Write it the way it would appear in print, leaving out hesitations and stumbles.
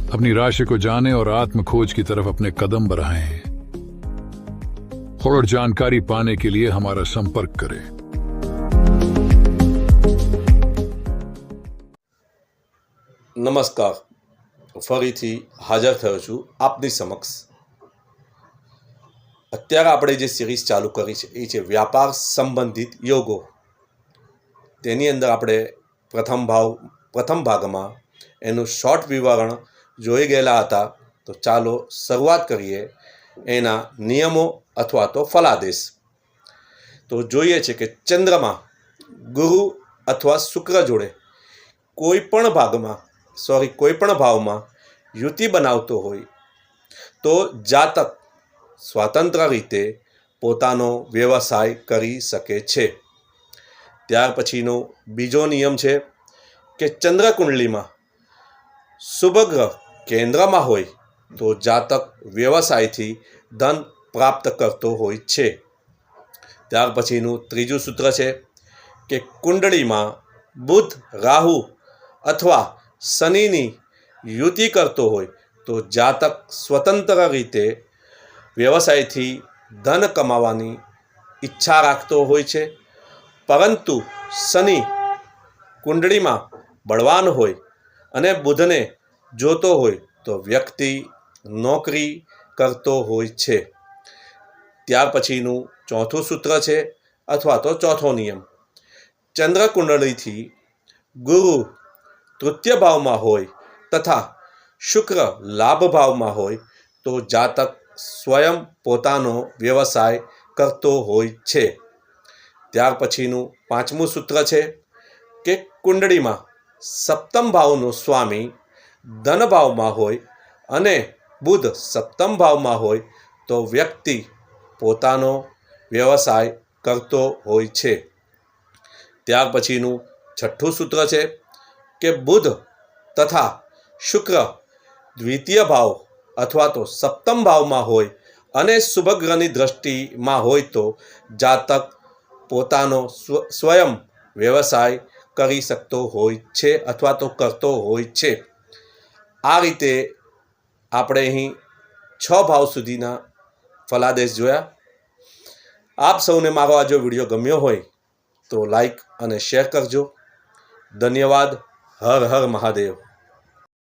अपनी राशि को जाने और आत्म खोज की तरफ अपने कदम बढ़ाएं। और जानकारी पाने के लिए हमारा संपर्क करें। નમસ્કાર, ફરીથી હાજર થયો છું આપની સમક્ષ। અત્યારે આપણે જે સિરીઝ ચાલુ કરી છે એ છે વ્યાપાર સંબંધિત યોગો। તેની અંદર આપણે પ્રથમ ભાગમાં એનું શોર્ટ વિવરણ જોઈ ગયેલા હતા। તો ચાલો શરૂઆત કરીએ એના નિયમો અથવા તો ફલાદેશ। તો જોઈએ છે કે ચંદ્રમાં ગુરુ અથવા શુક્ર જોડે કોઈ પણ ભાવમાં યુતિ બનાવતો હોય તો જાતક સ્વતંત્ર રીતે પોતાનો વ્યવસાય કરી શકે છે। ત્યાર પછીનો બીજો નિયમ છે કે ચંદ્રકુંડલીમાં શુભ ગ્રહ કેન્દ્રમાં હોય તો જાતક વ્યવસાયથી ધન પ્રાપ્ત કરતો હોય છે। ત્યાર પછીનું ત્રીજું સૂત્ર છે કે કુંડળીમાં બુધ, રાહુ અથવા શનિની યુતિ કરતો હોય તો જાતક સ્વતંત્ર રીતે વ્યવસાયથી ધન કમાવાની ઈચ્છા રાખતો હોય છે। પરંતુ શનિ કુંડળીમાં બળવાન હોય અને બુધને જોતો હોય તો વ્યક્તિ નોકરી કરતો હોય છે। ત્યાર પછીનું ચોથું સૂત્ર છે અથવા તો ચોથો નિયમ, ચંદ્રકુંડળીથી ગુરુ તૃતીય ભાવમાં હોય તથા શુક્ર લાભ ભાવમાં હોય તો જાતક સ્વયં પોતાનો વ્યવસાય કરતો હોય છે। ત્યાર પછીનું પાંચમું સૂત્ર છે કે કુંડળીમાં સપ્તમ ભાવનો સ્વામી ધન ભાવમાં હોય અને બુધ સપ્તમ ભાવમાં હોય તો વ્યક્તિ પોતાનો વ્યવસાય કરતો હોય છે। ત્યાર પછીનું છઠ્ઠું સૂત્ર છે કે બુધ તથા શુક્ર દ્વિતીય ભાવ અથવા તો સપ્તમ ભાવમાં હોય અને શુભ ગ્રહની દ્રષ્ટિમાં હોય તો જાતક પોતાનો સ્વયં વ્યવસાય કરી શકતો હોય છે અથવા તો કરતો હોય છે। આ રીતે આપણે અહીં 6 ભાવ સુધીના ફલાદેશ જોયા। આપ સૌને મારો આ જો વિડીયો ગમ્યો હોય તો લાઈક અને શેર કરજો। ધન્યવાદ। હર હર મહાદેવ।